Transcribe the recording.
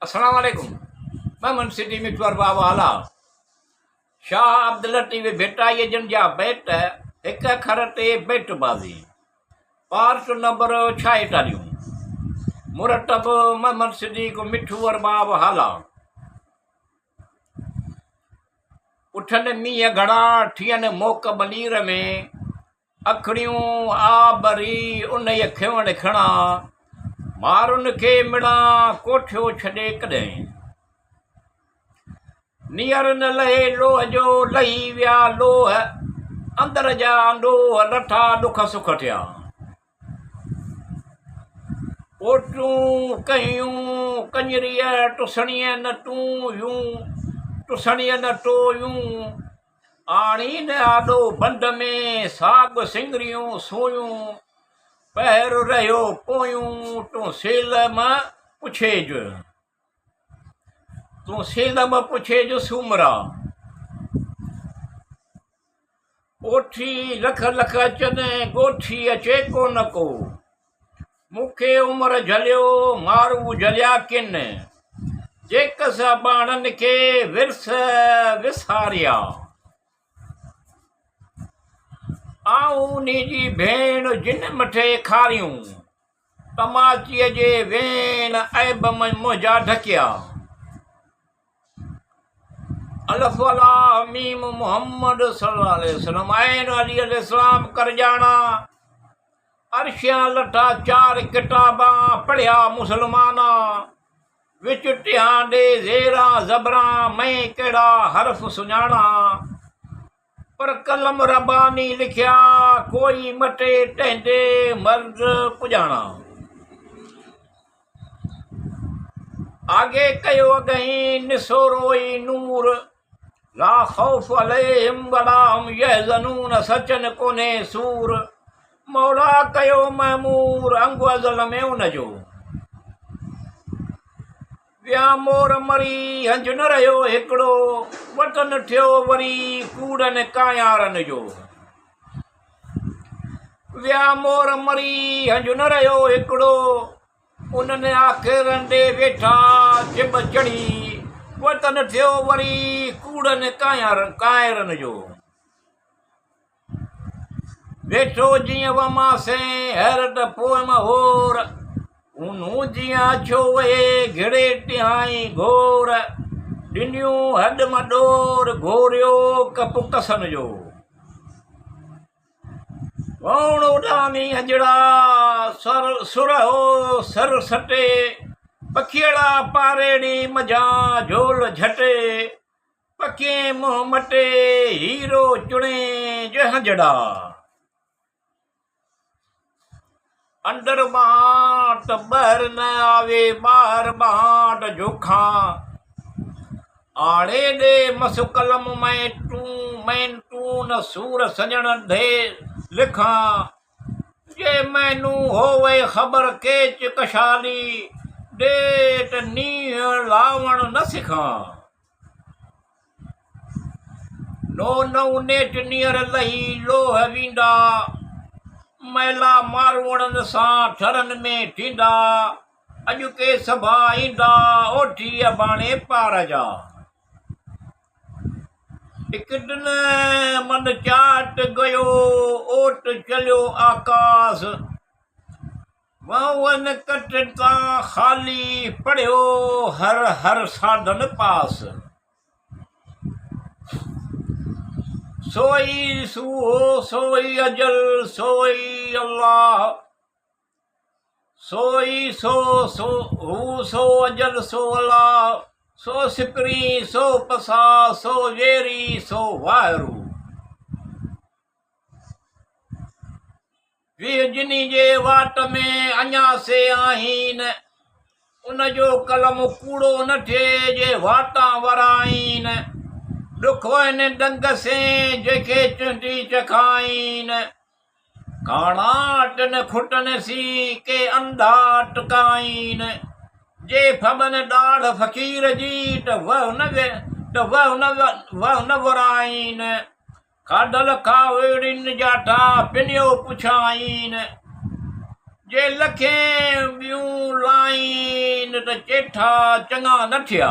अस्सलाम वालेकुम। मैं सिटी मिठवर बाबा आला शाह अब्दुल लतीफ़ भेटाई जन जा बेट हिक खर ते बेट बाज़ी पार्ट नंबर 46 मुरतब मोहम्मद सिद्दीक़ मिठवर बाब हाला। उठन मींहं घणा थियनि मोक बलीर में अखड़ियूं आबरी उन खेवण खणा मारुनि खे मिणा कोठियो छॾे कॾहिं नीअर न लहे लोह जो लही विया लोह अंदर जा अंडोह लठा ॾुख सुख थिया ओटूं कयूं कंजरीअ टुसणीअ न तूं यूं टुसणीअ न टोयूं आणी न आॾो बंड में साग सिंगरियूं सोयूं पहिर रहियो पोयूं तूं सेलम पुछेज सूमरा ओठी लख लख अचनि ॻोठी अचे कोन को मूंखे उमिरि झलियो मारू झलिया किन जेकस बाणनि खे विरस विसारिया आऊं उन्ही जी भेण जिन मथे खारियूं तमाचीअ जे वेण ऐब मुंहिंजा ढकिया अलफ अला मीम मुहम्मद सल्लल्लाहु अलैहि वसल्लम ऐन अली अलैहिस्सलाम कर जाना अर्शियां लठा चार किताबां पढ़िया मुसलमाना विच टिहां ॾे ज़ेरा ज़बरां मैं कहिड़ा हर्फ़ सुञाणा पर कलम रबानी लिखिया कोई मटे टहंदे मर्द पुॼाणा आगे कयो अगहीं निसोरोई नूर ला खौफ अलैहिम वला हुम यहज़नून सचन कोने सूर मौला कयो महमूर अंग अज़ल में उनजो विया मोर मरी हंज न रहियो हिकिड़ो वतन थियो वरी कूड़नि कायारनि जो विया मोर मरी हंज न रहियो हिकिड़ो उन्हनि आख़िरनि ॾे वेठा चिब चढ़ी वतन थियो वरी कूड़नि कायरनि जो वेठो जीअं वमासे हैरत पोइ होर ऊनू जियां छो वे घिड़े टिहाई घोर ॾिनियूं हॾ मॾोर घोरियो कप कसन जो वण उॾामी हंजड़ा सुर हो सर सटे पखियड़ा पारेड़ी मझा झोल झटे पखिए मुंह मटे हीरो चुणे जो हंजड़ा अंदर बाट ॿाहिरि न आवे ॿाहिरि बाट जोखा आड़े ॾे मस कलम मैं तूं न सूर सजण ढे लिखां जे मैनू होवे ख़बर केच कशाली ॾेट नींहं लावण न सिखां नो नऊ नेट नीअर लही लोह वींदा मैला मारवणनि सां ठरनि में थींदा अॼु के सभा ईंदा ओठी अबाणे पार जा हिकु दिन मन चाट गयो ओट चलियो आकाश वहन कट तां ख़ाली पढ़ियो हर हर साधन पास सोई सूहो सोई अजल सोई अल्लाह सोई सो हू सो अजल सो अल्लाह सो सिकरी सो पसा सो वेरी सो वाहिरू वीह जिनी जे वाट में अञा से आहिनि उनजो कलम कूड़ो न थिए जे वाटा वराइनि ॾुख आहिनि डंग से जेके चुंडी चखाइनि काणाटनि खुटनि सी के अंधा टकाइनि जे फबनि ॾाढ फ़क़ीर जी त वह न वराइनि खाधल खावड़ियुनि जाठा पिनियो पुछाइनि जे लखे ॿियूं लाइन त चेठा चङा न थिया।